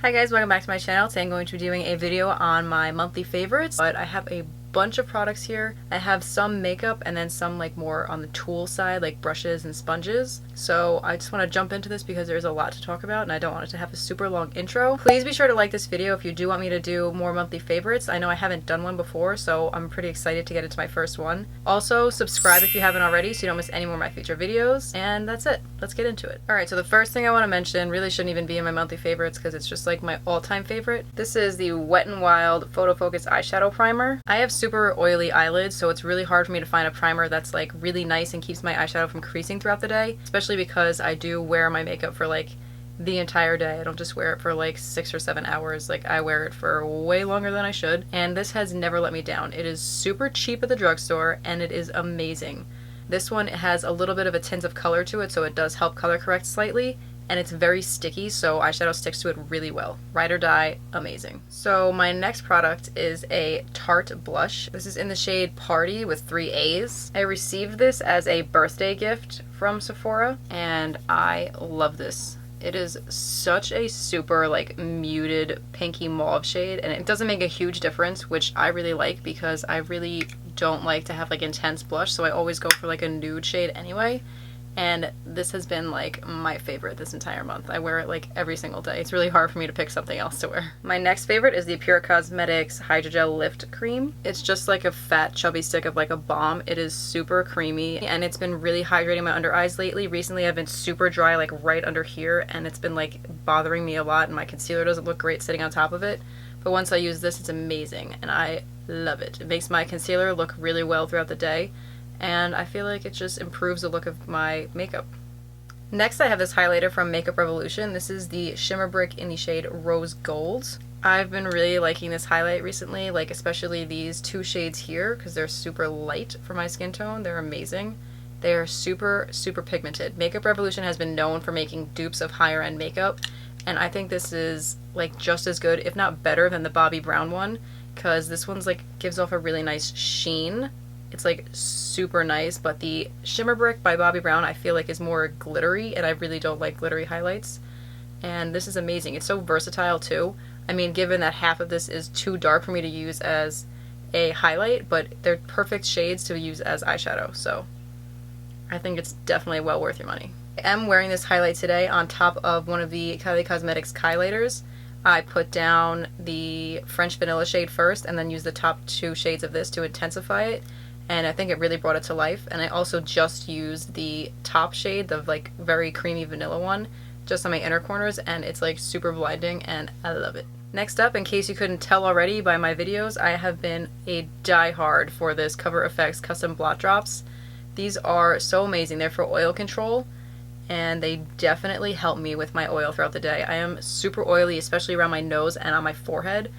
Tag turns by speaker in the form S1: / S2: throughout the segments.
S1: Hi guys, welcome back to my channel. Today I'm going to be doing a video on my monthly favorites, but I have a bunch of products here. I have some makeup and then some like more on the tool side, like brushes and sponges. So I just want to jump into this because there's a lot to talk about and I don't want it to have a super long intro. Please be sure to like this video if you do want me to do more monthly favorites. I know I haven't done one before, so I'm pretty excited to get into my first one. Also, subscribe if you haven't already so you don't miss any more of my future videos. And that's it. Let's get into it. Alright, so the first thing I want to mention really shouldn't even be in my monthly favorites because it's just like my all-time favorite. This is the Wet n Wild Photo Focus Eyeshadow Primer. I have super oily eyelids, so it's really hard for me to find a primer that's like really nice and keeps my eyeshadow from creasing throughout the day, especially because I do wear my makeup for like the entire day. I don't just wear it for like 6 or 7 hours. Like I wear it for way longer than I should, and this has never let me down. It is super cheap at the drugstore and it is amazing. This one has a little bit of a tint of color to it, so it does help color correct slightly, and it's very sticky, so eyeshadow sticks to it really well. Ride or die, amazing. So my next product is a Tarte blush. This is in the shade Party with 3 A's. I received this as a birthday gift from Sephora, and I love this. It is such a super like muted pinky mauve shade, and it doesn't make a huge difference, which I really like because I really don't like to have like intense blush, so I always go for like a nude shade anyway. And this has been like my favorite this entire month. I wear it like every single day. It's really hard for me to pick something else to wear. My next favorite is the Pure Cosmetics Hydrogel Lift Cream. It's just like a fat chubby stick of like a balm. It is super creamy and it's been really hydrating my under eyes lately. Recently I've been super dry like right under here, and it's been like bothering me a lot, and my concealer doesn't look great sitting on top of it. But once I use this, it's amazing and I love it. It makes my concealer look really well throughout the day, and I feel like it just improves the look of my makeup. Next I have this highlighter from Makeup Revolution. This is the Shimmer Brick in the shade Rose Gold. I've been really liking this highlight recently, like especially these 2 shades here because they're super light for my skin tone. They're amazing. They are super pigmented. Makeup Revolution has been known for making dupes of higher end makeup, and I think this is like just as good, if not better, than the Bobbi Brown one, because this one's like gives off a really nice sheen. It's like super nice, but the Shimmer Brick by Bobbi Brown I feel like is more glittery, and I really don't like glittery highlights. And this is amazing. It's so versatile too. I mean, given that half of this is too dark for me to use as a highlight, but they're perfect shades to use as eyeshadow, so I think it's definitely well worth your money. I am wearing this highlight today on top of one of the Kylie Cosmetics highlighters. I put down the French Vanilla shade first and then used the top 2 shades of this to intensify it, and I think it really brought it to life. And I also just used the top shade, the like very creamy vanilla one, just on my inner corners, and it's like super blinding and I love it. Next up, in case you couldn't tell already by my videos, I have been a diehard for this Cover FX Custom Blot Drops. These are so amazing. They're for oil control, and they definitely help me with my oil throughout the day. I am super oily, especially around my nose and on my forehead.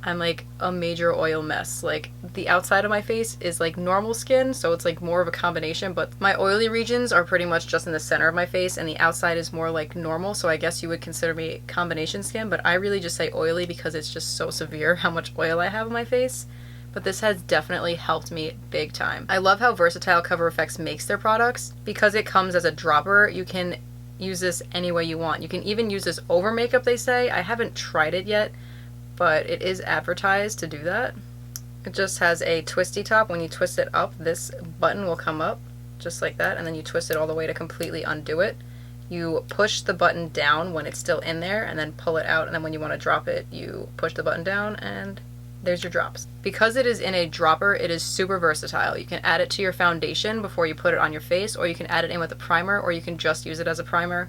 S1: I'm like a major oil mess. Like the outside of my face is like normal skin, so it's like more of a combination, but my oily regions are pretty much just in the center of my face, and the outside is more like normal, so I guess you would consider me combination skin, but I really just say oily because it's just so severe how much oil I have on my face. But this has definitely helped me big time. I love how versatile Cover FX makes their products. Because it comes as a dropper, you can use this any way you want. You can even use this over makeup, they say. I haven't tried it yet, but it is advertised to do that. It just has a twisty top. When you twist it up, this button will come up just like that, and then you twist it all the way to completely undo it. You push the button down when it's still in there and then pull it out, and then when you want to drop it, you push the button down and there's your drops. Because it is in a dropper, it is super versatile. You can add it to your foundation before you put it on your face, or you can add it in with a primer, or you can just use it as a primer.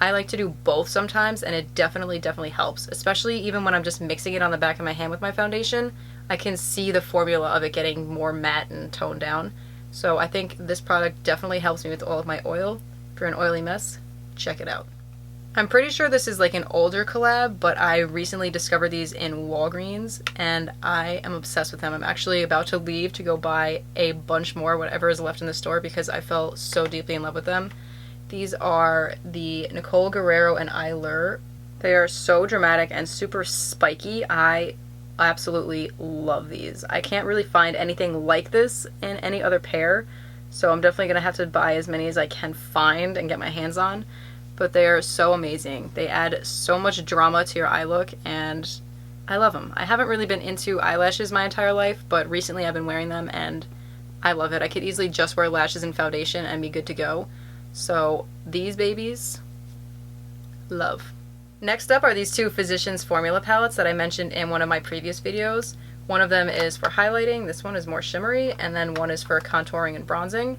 S1: I like to do both sometimes, and it definitely helps, especially even when I'm just mixing it on the back of my hand with my foundation. I can see the formula of it getting more matte and toned down. So I think this product definitely helps me with all of my oil. If you're an oily mess, check it out. I'm pretty sure this is like an older collab, but I recently discovered these in Walgreens and I am obsessed with them. I'm actually about to leave to go buy a bunch more, whatever is left in the store, because I fell so deeply in love with them. These are the Nicole Guerrero and Eyeliner. They are so dramatic and super spiky. I absolutely love these. I can't really find anything like this in any other pair, so I'm definitely going to have to buy as many as I can find and get my hands on. but they are so amazing. They add so much drama to your eye look, and I love them. I haven't really been into eyelashes my entire life, but recently I've been wearing them and I love it. I could easily just wear lashes and foundation and be good to go. So these babies, love. Next up are these two Physicians Formula palettes that I mentioned in one of my previous videos. One of them is for highlighting, this one is more shimmery, and then one is for contouring and bronzing.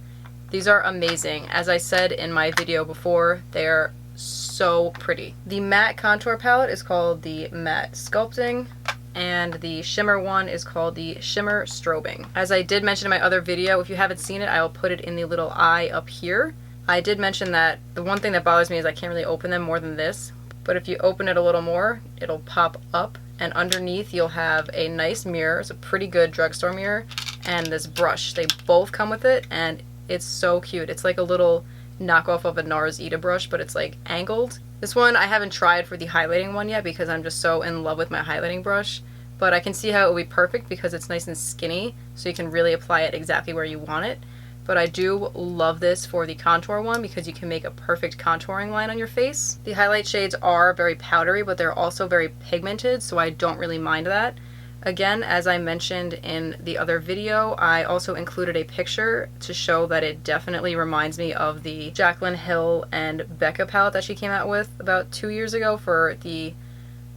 S1: These are amazing. As I said in my video before, they're so pretty. The matte contour palette is called the Matte Sculpting, and the shimmer one is called the Shimmer Strobing. As I did mention in my other video, if you haven't seen it, I will put it in the little eye up here. I did mention that the one thing that bothers me is I can't really open them more than this, but if you open it a little more, it'll pop up, and underneath you'll have a nice mirror. It's a pretty good drugstore mirror, and this brush. They both come with it, and it's so cute. It's like a little knockoff of a NARS Ita brush, but it's like angled. This one I haven't tried for the highlighting one yet because I'm just so in love with my highlighting brush, but I can see how it would be perfect because it's nice and skinny, so you can really apply it exactly where you want it. But I do love this for the contour one because you can make a perfect contouring line on your face. The highlight shades are very powdery, but they're also very pigmented, so I don't really mind that. Again, as I mentioned in the other video, I also included a picture to show that it definitely reminds me of the Jaclyn Hill and Becca palette that she came out with about 2 years ago for the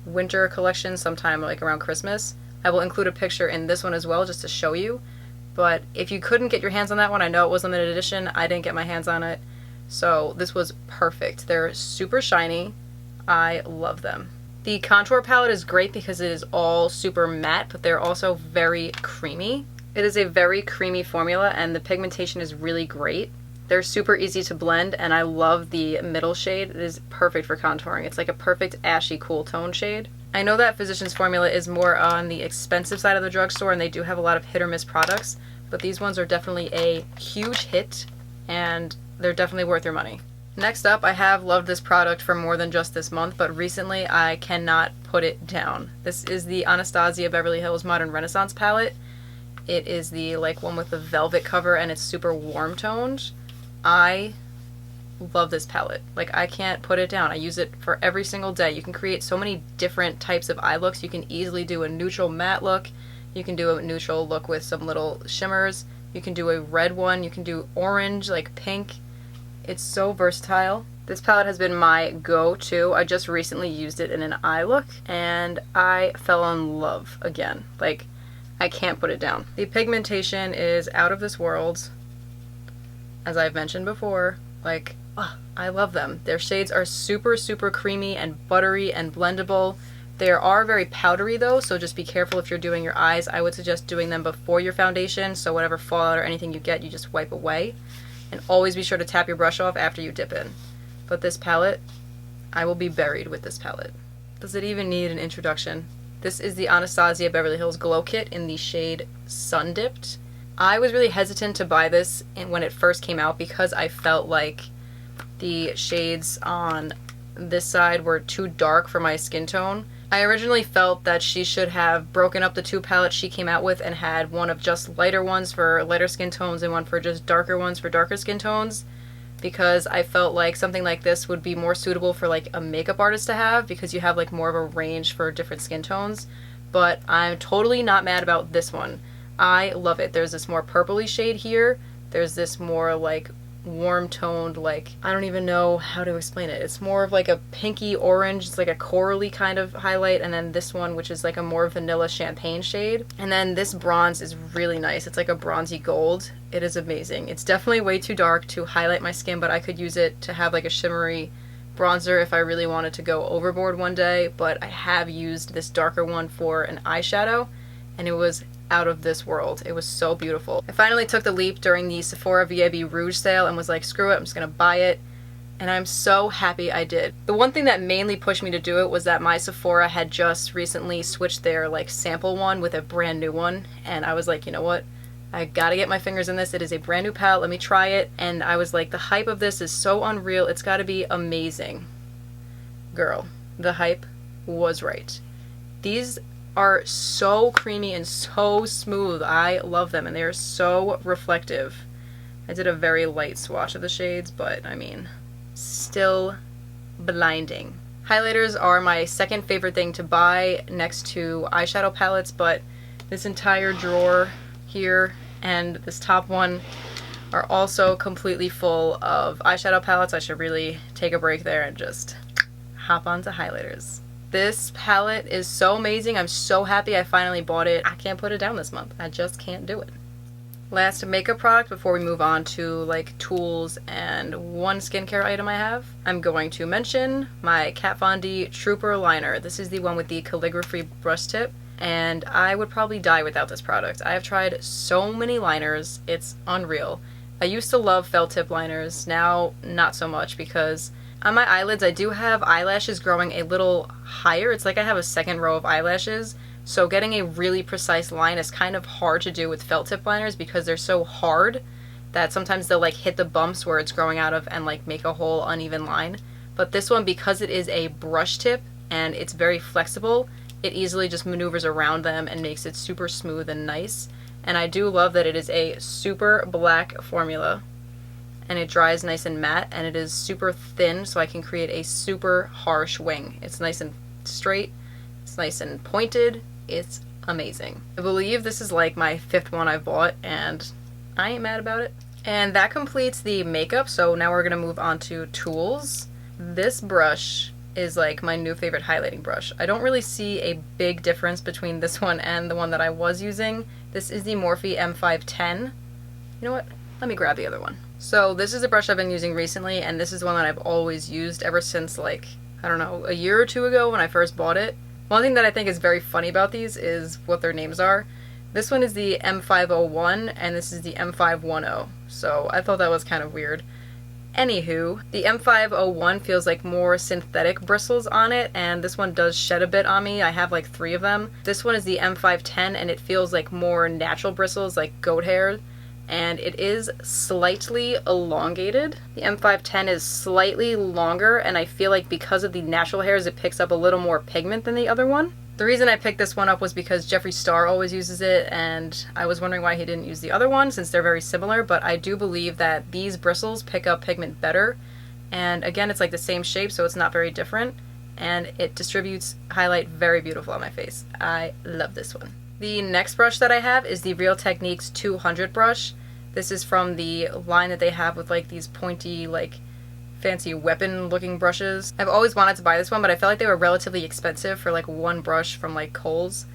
S1: winter collection sometime like around Christmas. I will include a picture in this one as well just to show you. But if you couldn't get your hands on that one, I know it was limited edition. I didn't get my hands on it. So this was perfect. They're super shiny. I love them. The contour palette is great because it is all super matte, but they're also very creamy. It is a very creamy formula and the pigmentation is really great. They're super easy to blend and I love the middle shade. It is perfect for contouring. It's like a perfect ashy cool tone shade. I know that Physicians Formula is more on the expensive side of the drugstore and they do have a lot of hit or miss products, but these ones are definitely a huge hit and they're definitely worth your money. Next up, I have loved this product for more than just this month, but recently I cannot put it down. This is the Anastasia Beverly Hills Modern Renaissance palette. It is the like one with the velvet cover and it's super warm toned. I love this palette. Like I can't put it down. I use it for every single day. You can create so many different types of eye looks. You can easily do a neutral matte look. You can do a neutral look with some little shimmers. You can do a red one. You can do orange, like pink. It's so versatile. This palette has been my go-to. I just recently used it in an eye look and I fell in love again. Like, I can't put it down. The pigmentation is out of this world. As I've mentioned before, like, I love them. Their shades are super, super creamy and buttery and blendable. They are very powdery though, so just be careful if you're doing your eyes. I would suggest doing them before your foundation, so whatever fallout or anything you get, you just wipe away. And always be sure to tap your brush off after you dip in. But this palette, I will be buried with this palette. Does it even need an introduction? This is the Anastasia Beverly Hills Glow Kit in the shade Sun Dipped. I was really hesitant to buy this when it first came out because I felt like the shades on this side were too dark for my skin tone. I originally felt that she should have broken up the two palettes she came out with and had one of just lighter ones for lighter skin tones and one for just darker ones for darker skin tones, because I felt like something like this would be more suitable for like a makeup artist to have because you have like more of a range for different skin tones. But I'm totally not mad about this one. I love it. There's this more purpley shade here. There's this more like warm toned, like, I don't even know how to explain it. It's more of like a pinky orange. It's like a corally kind of highlight, and then this one, which is like a more vanilla champagne shade. And then this bronze is really nice. It's like a bronzy gold. It is amazing. It's definitely way too dark to highlight my skin, but I could use it to have like a shimmery bronzer if I really wanted to go overboard one day. But I have used this darker one for an eyeshadow and it was out of this world. It was so beautiful. I finally took the leap during the Sephora VIB Rouge sale and was like, screw it, I'm just gonna buy it. And I'm so happy I did. The one thing that mainly pushed me to do it was that my Sephora had just recently switched their like sample one with a brand new one. And I was like, you know what? I gotta get my fingers in this. It is a brand new palette. Let me try it. And I was like, the hype of this is so unreal. It's gotta be amazing. Girl, the hype was right. These are so creamy and so smooth. I love them and they are so reflective. I did a very light swatch of the shades, but I mean, still blinding. Highlighters are my second favorite thing to buy next to eyeshadow palettes, but this entire drawer here and this top one are also completely full of eyeshadow palettes. I should really take a break there and just hop onto highlighters. This palette is so amazing. I'm so happy I finally bought it. I can't put it down this month. I just can't do it. Last makeup product before we move on to like tools and one skincare item I have, I'm going to mention my Kat Von D Trooper liner. This is the one with the calligraphy brush tip, and I would probably die without this product. I have tried so many liners, it's unreal. I used to love felt tip liners, now not so much, because on my eyelids I do have eyelashes growing a little higher. It's like I have a second row of eyelashes. So getting a really precise line is kind of hard to do with felt tip liners because they're so hard that sometimes they'll like hit the bumps where it's growing out of and like make a whole uneven line. But this one, because it is a brush tip and it's very flexible, it easily just maneuvers around them and makes it super smooth and nice. And I do love that it is a super black formula and it dries nice and matte, and it is super thin so I can create a super harsh wing. It's nice and straight, it's nice and pointed. It's amazing. I believe this is like my 5th one I've bought, and I ain't mad about it. And that completes the makeup, so now we're gonna move on to tools. This brush is like my new favorite highlighting brush. I don't really see a big difference between this one and the one that I was using. This is the Morphe M510. You know what? Let me grab the other one. So this is a brush I've been using recently, and this is one that I've always used ever since like, I don't know, a year or two ago when I first bought it. One thing that I think is very funny about these is what their names are. This one is the M501 and this is the M510. So I thought that was kind of weird. Anywho, the M501 feels like more synthetic bristles on it, and this one does shed a bit on me. I have like 3 of them. This one is the M510 and it feels like more natural bristles, like goat hair. And it is slightly elongated. The M510 is slightly longer, and I feel like because of the natural hairs it picks up a little more pigment than the other one. The reason I picked this one up was because Jeffree Star always uses it, and I was wondering why he didn't use the other one since they're very similar, but I do believe that these bristles pick up pigment better. And again, it's like the same shape, so it's not very different, and it distributes highlight very beautiful on my face. I love this one. The next brush that I have is the Real Techniques 200 brush. This is from the line that they have with like these pointy, like fancy weapon looking brushes. I've always wanted to buy this one, but I felt like they were relatively expensive for like one brush from like Kohl's.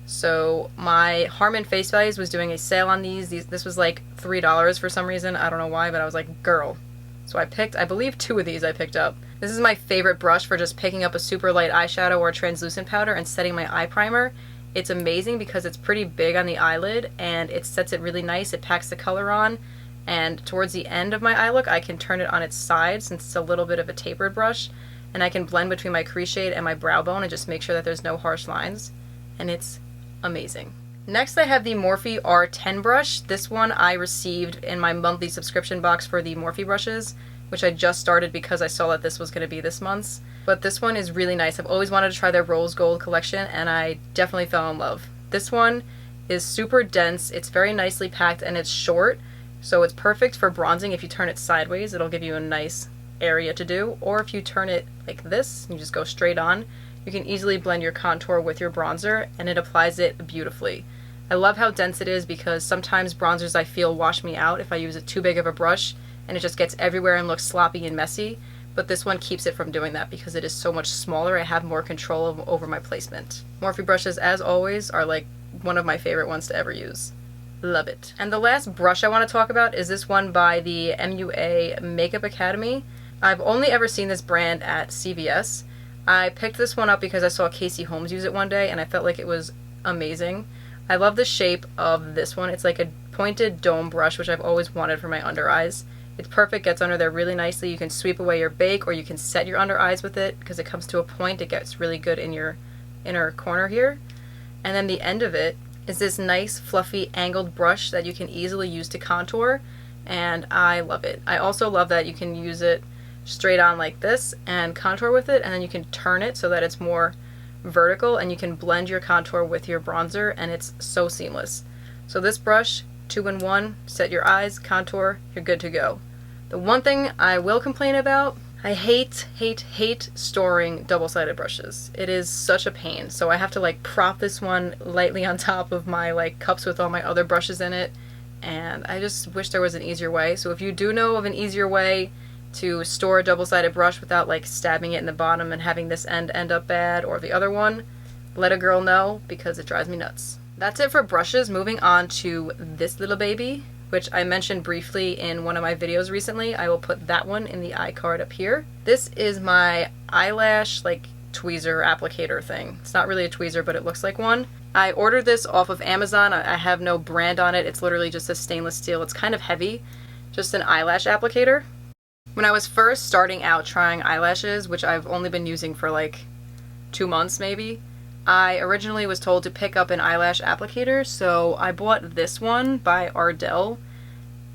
S1: So my Harmon Face Values was doing a sale on these. This was like $3 for some reason. I don't know why, but I was like, girl. So I picked, I believe 2 of these I picked up. This is my favorite brush for just picking up a super light eyeshadow or translucent powder and setting my eye primer. It's amazing because it's pretty big on the eyelid and it sets it really nice. It packs the color on, and towards the end of my eye look I can turn it on its side since it's a little bit of a tapered brush, and I can blend between my crease shade and my brow bone and just make sure that there's no harsh lines, and it's amazing. Next I have the Morphe R10 brush. This one I received in my monthly subscription box for the Morphe brushes, which I just started because I saw that this was going to be this month's. But this one is really nice. I've always wanted to try their Rose Gold collection, and I definitely fell in love. This one is super dense, it's very nicely packed, and it's short, so it's perfect for bronzing. If you turn it sideways, it'll give you a nice area to do, or if you turn it like this, you just go straight on, you can easily blend your contour with your bronzer, and it applies it beautifully. I love how dense it is because sometimes bronzers I feel wash me out if I use it too big of a brush, and it just gets everywhere and looks sloppy and messy. But this one keeps it from doing that because it is so much smaller. I have more control over my placement. Morphe brushes, as always, are like one of my favorite ones to ever use. Love it. And the last brush I want to talk about is this one by the MUA Makeup Academy. I've only ever seen this brand at CVS. I picked this one up because I saw Casey Holmes use it one day and I felt like it was amazing. I love the shape of this one. It's like a pointed dome brush, which I've always wanted for my under eyes. It's perfect, gets under there really nicely. You can sweep away your bake or you can set your under eyes with it because it comes to a point, it gets really good in your inner corner here. And then the end of it is this nice fluffy angled brush that you can easily use to contour, and I love it. I also love that you can use it straight on like this and contour with it, and then you can turn it so that it's more vertical and you can blend your contour with your bronzer, and it's so seamless. So this brush, 2-in-1, set your eyes, contour, you're good to go. The one thing I will complain about, I hate, hate, hate storing double-sided brushes. It is such a pain. So I have to like prop this one lightly on top of my like cups with all my other brushes in it. And I just wish there was an easier way. So if you do know of an easier way to store a double-sided brush without like stabbing it in the bottom and having this end up bad, or the other one, let a girl know, because it drives me nuts. That's it for brushes. Moving on to this little baby, which I mentioned briefly in one of my videos recently. I will put that one in the iCard up here. This is my eyelash like tweezer applicator thing. It's not really a tweezer, but it looks like one. I ordered this off of Amazon. I have no brand on it. It's literally just a stainless steel. It's kind of heavy, just an eyelash applicator. When I was first starting out trying eyelashes, which I've only been using for like 2 months maybe, I originally was told to pick up an eyelash applicator, so I bought this one by Ardell,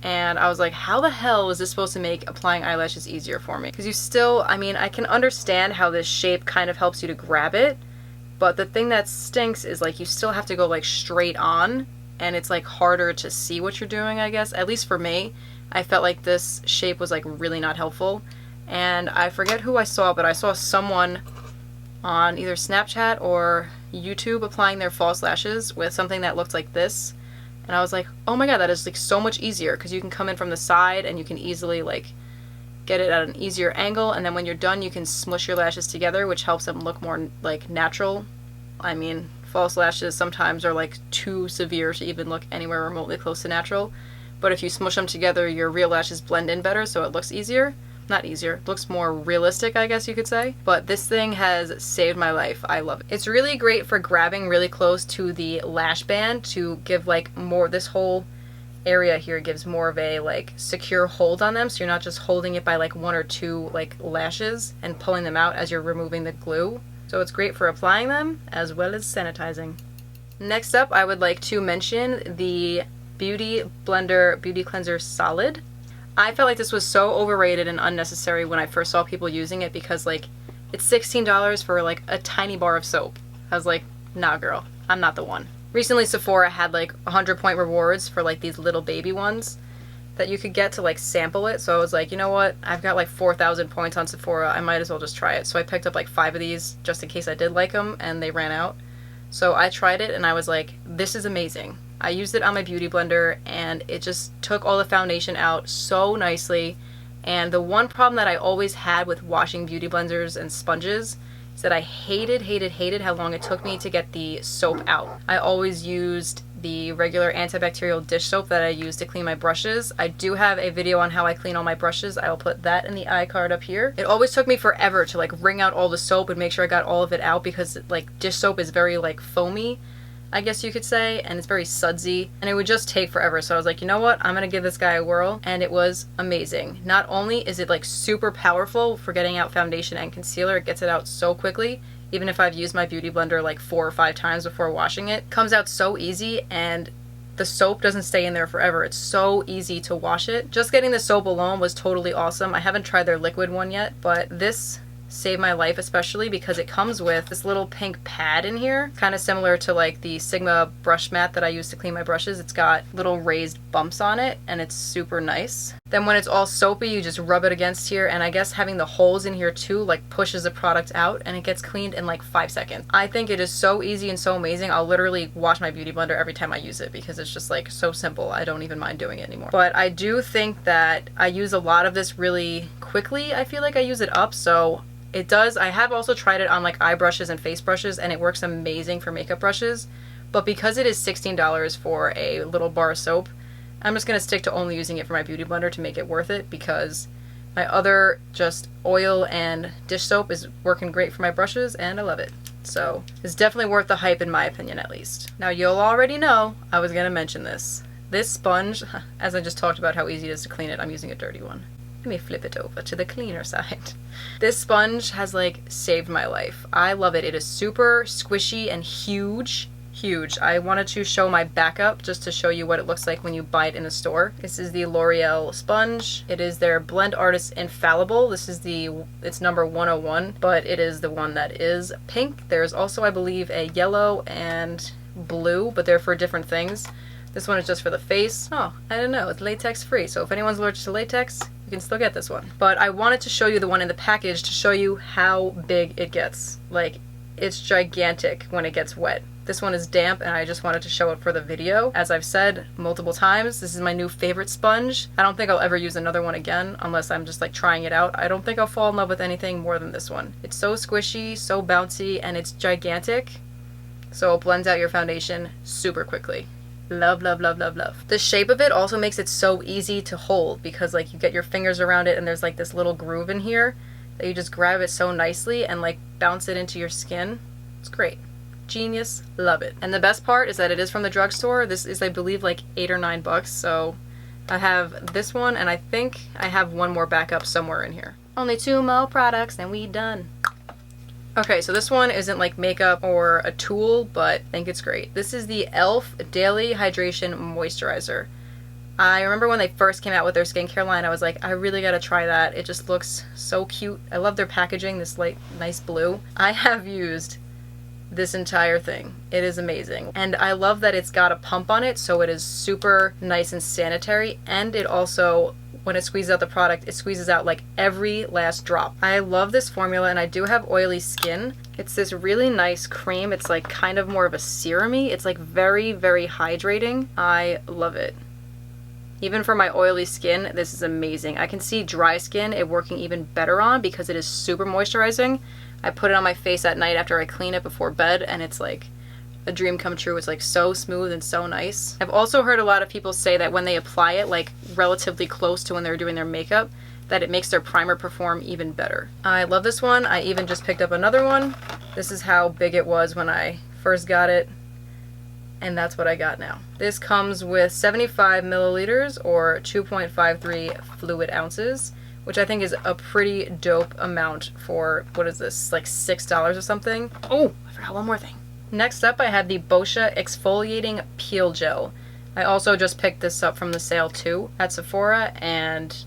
S1: and I was like, how the hell is this supposed to make applying eyelashes easier for me? Because you still, I mean, I can understand how this shape kind of helps you to grab it, but the thing that stinks is like you still have to go like straight on, and it's like harder to see what you're doing, I guess. At least for me, I felt like this shape was like really not helpful. And I forget who I saw, but I saw someone on either Snapchat or YouTube applying their false lashes with something that looked like this. And I was like, oh my god, that is like so much easier, because you can come in from the side and you can easily like get it at an easier angle, and then when you're done you can smush your lashes together, which helps them look more like natural. I mean, false lashes sometimes are like too severe to even look anywhere remotely close to natural, but if you smush them together, your real lashes blend in better, so it looks easier. Not easier, it looks more realistic, I guess you could say. But this thing has saved my life. I love it. It's really great for grabbing really close to the lash band to give like more, this whole area here gives more of a like secure hold on them, so you're not just holding it by like 1 or 2 like lashes and pulling them out as you're removing the glue. So it's great for applying them as well as sanitizing. Next up, I would like to mention the Beauty Blender Beauty Cleanser Solid. I felt like this was so overrated and unnecessary when I first saw people using it, because like it's $16 for like a tiny bar of soap. I was like, nah girl, I'm not the one. Recently Sephora had like 100-point rewards for like these little baby ones that you could get to like sample it, so I was like, you know what, I've got like 4,000 points on Sephora, I might as well just try it. So I picked up like 5 of these just in case I did like them, and they ran out. So I tried it and I was like, this is amazing. I used it on my beauty blender and it just took all the foundation out so nicely. And the one problem that I always had with washing beauty blenders and sponges is that I hated how long it took me to get the soap out. I always used the regular antibacterial dish soap that I use to clean my brushes. I do have a video on how I clean all my brushes. I will put that in the iCard up here. It always took me forever to like wring out all the soap and make sure I got all of it out, because like dish soap is very like foamy, I guess you could say, and it's very sudsy, and it would just take forever. So I was like, you know what, I'm gonna give this guy a whirl, and it was amazing. Not only is it like super powerful for getting out foundation and concealer, it gets it out so quickly. Even if I've used my beauty blender like 4 or 5 times before washing it, comes out so easy, and the soap doesn't stay in there forever. It's so easy to wash it. Just getting the soap alone was totally awesome. I haven't tried their liquid one yet, but this saved my life, especially because it comes with this little pink pad in here, kind of similar to like the Sigma brush mat that I use to clean my brushes. It's got little raised bumps on it and it's super nice. Then when it's all soapy, you just rub it against here, and I guess having the holes in here too like pushes the product out and it gets cleaned in like 5 seconds. I think it is so easy and so amazing. I'll literally wash my beauty blender every time I use it because it's just like so simple. I don't even mind doing it anymore. But I do think that I use a lot of this really quickly. I feel like I use it up, so it does. I have also tried it on like eye brushes and face brushes, and it works amazing for makeup brushes. But because it is $16 for a little bar of soap, I'm just going to stick to only using it for my beauty blender to make it worth it, because my other just oil and dish soap is working great for my brushes and I love it. So it's definitely worth the hype in my opinion, at least. Now you'll already know I was going to mention this. This sponge, as I just talked about how easy it is to clean it, I'm using a dirty one. Let me flip it over to the cleaner side. This sponge has like saved my life. I love it. It is super squishy and huge. Huge. I wanted to show my backup just to show you what it looks like when you buy it in the store. This is the L'Oreal sponge. It is their Blend Artist Infallible. This is it's number 101, but it is the one that is pink. There's also, I believe, a yellow and blue, but they're for different things. This one is just for the face. Oh, I don't know. It's latex free, so if anyone's allergic to latex, you can still get this one. But I wanted to show you the one in the package to show you how big it gets. Like, it's gigantic when it gets wet. This one is damp and I just wanted to show it for the video. As I've said multiple times, this is my new favorite sponge. I don't think I'll ever use another one again unless I'm just like trying it out. I don't think I'll fall in love with anything more than this one. It's so squishy, so bouncy, and it's gigantic. So it blends out your foundation super quickly. Love, love, love, love, love. The shape of it also makes it so easy to hold because like you get your fingers around it and there's like this little groove in here that you just grab it so nicely and like bounce it into your skin. It's great. Genius. Love it. And the best part is that it is from the drugstore. This is, I believe, like $8 or $9. So I have this one and I think I have one more backup somewhere in here. Only 2 more products and we done. Okay, so this one isn't like makeup or a tool, but I think it's great. This is the e.l.f. Daily Hydration Moisturizer. I remember when they first came out with their skincare line, I was like, I really gotta try that. It just looks so cute. I love their packaging, this like nice blue. I have used this entire thing. It is amazing. And I love that it's got a pump on it, so it is super nice and sanitary, and it also, when it squeezes out the product, it squeezes out like every last drop. I love this formula and I do have oily skin. It's this really nice cream. It's like kind of more of a serum-y. It's like very, very hydrating. I love it. Even for my oily skin, this is amazing. I can see dry skin it working even better on because it is super moisturizing. I put it on my face at night after I clean it before bed and it's like a dream come true. It's like so smooth and so nice. I've also heard a lot of people say that when they apply it like relatively close to when they're doing their makeup, that it makes their primer perform even better. I love this one. I even just picked up another one. This is how big it was when I first got it, and that's what I got now. This comes with 75 milliliters or 2.53 fluid ounces, which I think is a pretty dope amount for, what is this, like $6 or something? Oh, I forgot one more thing. Next up, I have the Boscia Exfoliating Peel Gel. I also just picked this up from the sale too at Sephora, and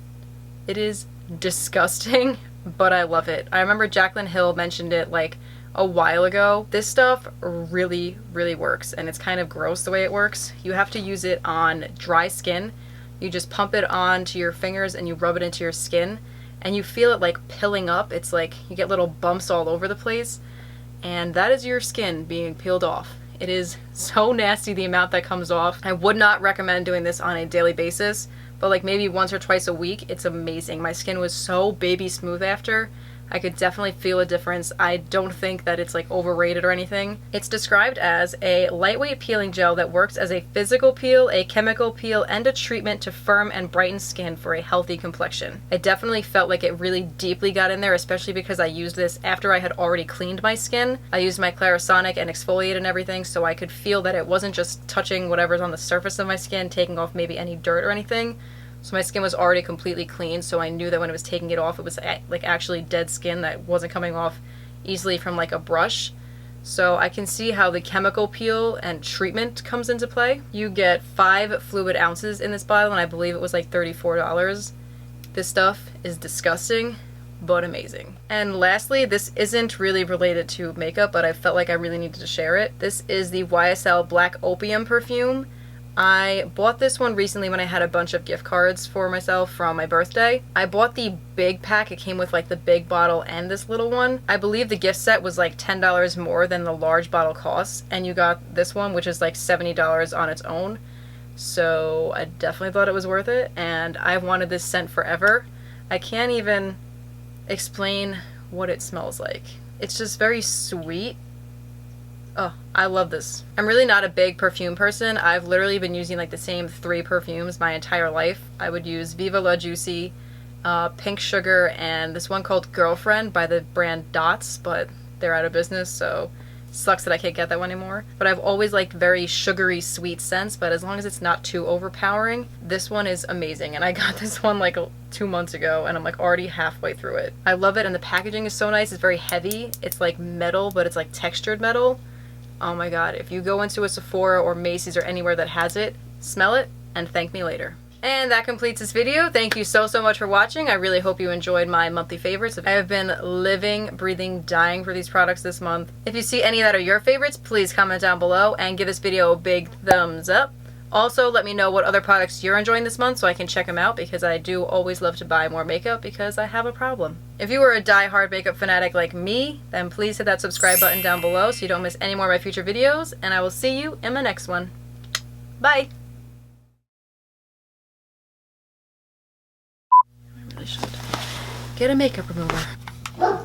S1: it is disgusting, but I love it. I remember Jaclyn Hill mentioned it like a while ago. This stuff really, really works, and it's kind of gross the way it works. You have to use it on dry skin. You just pump it onto your fingers and you rub it into your skin, and you feel it like pilling up. It's like you get little bumps all over the place. And that is your skin being peeled off. It is so nasty the amount that comes off. I would not recommend doing this on a daily basis, but like maybe once or twice a week, it's amazing. My skin was so baby smooth after. I could definitely feel a difference. I don't think that it's like overrated or anything. It's described as a lightweight peeling gel that works as a physical peel, a chemical peel, and a treatment to firm and brighten skin for a healthy complexion. I definitely felt like it really deeply got in there, especially because I used this after I had already cleaned my skin. I used my Clarisonic and exfoliate and everything, so I could feel that it wasn't just touching whatever's on the surface of my skin, taking off maybe any dirt or anything. So my skin was already completely clean, so I knew that when it was taking it off, it was like actually dead skin that wasn't coming off easily from like a brush. So I can see how the chemical peel and treatment comes into play. You get 5 fluid ounces in this bottle, and I believe it was like $34. This stuff is disgusting, but amazing. And lastly, this isn't really related to makeup, but I felt like I really needed to share it. This is the YSL Black Opium perfume. I bought this one recently when I had a bunch of gift cards for myself from my birthday. I bought the big pack. It came with like the big bottle and this little one. I believe the gift set was like $10 more than the large bottle costs, and you got this one, which is like $70 on its own. So I definitely thought it was worth it, and I've wanted this scent forever. I can't even explain what it smells like. It's just very sweet. Oh, I love this. I'm really not a big perfume person. I've literally been using like the same 3 perfumes my entire life. I would use Viva La Juicy, Pink Sugar, and this one called Girlfriend by the brand Dots, but they're out of business, so it sucks that I can't get that one anymore. But I've always liked very sugary, sweet scents, but as long as it's not too overpowering, this one is amazing. And I got this one like 2 months ago, and I'm like already halfway through it. I love it, and the packaging is so nice. It's very heavy. It's like metal, but it's like textured metal. Oh my god, if you go into a Sephora or Macy's or anywhere that has it, smell it and thank me later. And that completes this video. Thank you so much for watching. I really hope you enjoyed my monthly favorites. I have been living, breathing, dying for these products this month. If you see any that are your favorites, please comment down below and give this video a big thumbs up. Also, let me know what other products you're enjoying this month so I can check them out, because I do always love to buy more makeup because I have a problem. If you are a die-hard makeup fanatic like me, then please hit that subscribe button down below so you don't miss any more of my future videos, and I will see you in my next one. Bye! I really should get a makeup remover.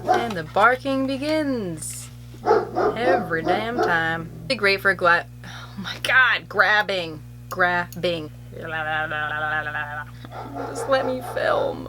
S1: And the barking begins. Every damn time. Be great for oh my god, grabbing. Just let me film.